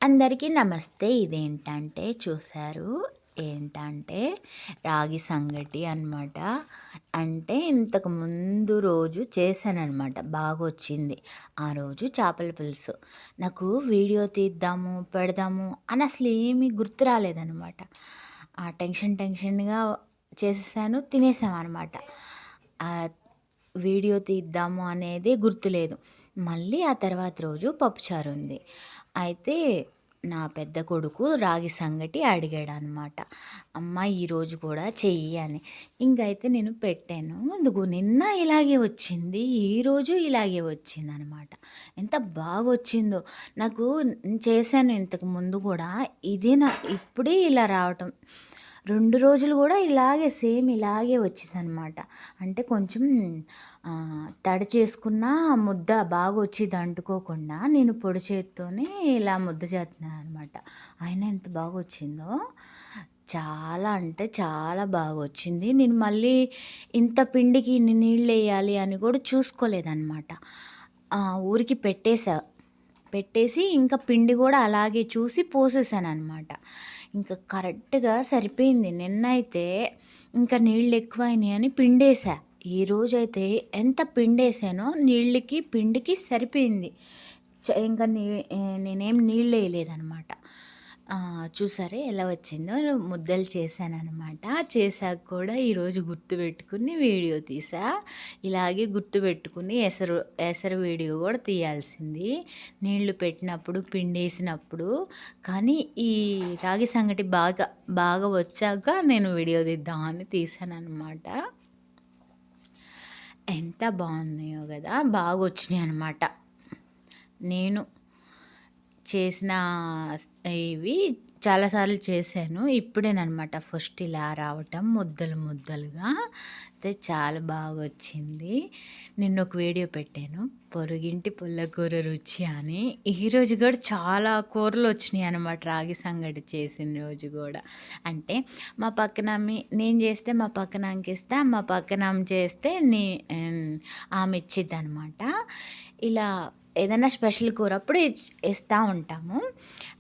అందరికీ నమస్తే. ఇదేంటంటే చూసారు ఏంటంటే రాగి సంగటి అనమాట. అంటే ఇంతకు ముందు రోజు చేశాననమాట. బాగొచ్చింది. ఆ రోజు చేపల పులుసు. నాకు వీడియో తీద్దాము, పెడదాము అని అసలేమీ గుర్తు రాలేదనమాట. టెన్షన్‌గా చేసేసాను. తినేసామనమాట. ఆహ్, వీడియో తీద్దాము అనేది గుర్తులేదు. మళ్ళీ ఆ తర్వాత రోజు పప్పుచారుంది. అయితే నా పెద్ద కొడుకు రాగి సంగటి అడిగాడనమాట. అమ్మ ఈరోజు కూడా చెయ్యి అని. ఇంకైతే నేను పెట్టాను. అదిగో నిన్న ఇలాగే వచ్చింది. ఈరోజు ఇలాగే వచ్చిందనమాట. ఎంత బాగొచ్చిందో. నాకు చేశాను ఇంతకు ముందు గూడా. ఇది ఇప్పుడే ఇలా రావటం. 2 రోజులు గూడా ఇలాగే సేమ్ ఇలాగే వచ్చిందనమాట. అంటే కొంచెం తడి చేసుకున్న ముద్ద బాగా వచ్చిద్ది అంటుకోకుండా నేను పొడి చేత్తోనే ఇలా ముద్ద చేస్తున్నాననమాట. అయినా ఎంత బాగొచ్చిందో. చాలా అంటే చాలా బాగొచ్చింది. నేను మళ్ళీ ఇంత పిండికి ఇన్ని నీళ్ళెయ్యాలి అని కూడా చూసుకోలేదనమాట. ఊరికి పెట్టేసి ఇంకా పిండి గూడా అలాగే చూసి పోసేసాననమాట. ఇంక కరెక్ట్‌గా సరిపోయింది. నిన్నైతే ఇంకా నీళ్ళెక్కువయినియని పిండేసా. ఈరోజైతే ఎంత పిండేసానో నీళ్ళకి, పిండికి సరిపోయింది. ఇంక నేనేం నీళ్ళెయలేదనమాట. చూసారా ఎలా వచ్చిందో? ముద్దలు చేశాననమాట. చేశాక కూడా ఈరోజు గుర్తుపెట్టుకుని వీడియో తీసా. ఇలాగే గుర్తుపెట్టుకుని ఎసరు వీడియో కూడా తీయాల్సింది. నీళ్లు పెట్టినప్పుడు, పిండేసినప్పుడు. కానీ ఈ రాగి సంగటి బాగా వచ్చాక నేను వీడియో తీద్దామని తీశాననమాట. ఎంత బాగున్నాయో గదా! బాగొచ్చినాయనమాట. నేను చేసిన ఇవి చాలా సార్లు చేశాను. ఇప్పుడేననమాట ఫస్ట్ ఇలా రావటం ముద్దలుగా. అయితే చాలా బాగొచ్చింది. నిన్నొక వీడియో పెట్టాను. పొరుగింటి పుల్లకూర రుచి అని. ఈరోజు కూడా చాలా కూరలొచ్చినాయనమాట రాగి సంగటి చేసిన రోజు గూడా. అంటే మా పక్కనామె నేను చేస్తే మా పక్కనామెకిస్తా, మా పక్కనామె చేస్తే ఆమె ఇచ్చిద్దనమాట. ఇలా ఏదైనా స్పెషల్ కూర అప్పుడు ఇస్తా ఉంటాము.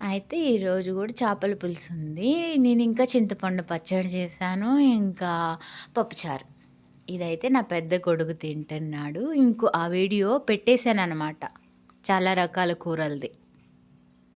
అయితే ఈరోజు కూడా చేపల పులుసు ఉంది. నేను ఇంకా చింతపండు పచ్చడి చేశాను. ఇంకా పప్పుచారు. ఇదైతే నా పెద్ద కొడుకు తింటున్నాడు. ఆ వీడియో పెట్టేశాననమాట. చాలా రకాల కూరలది.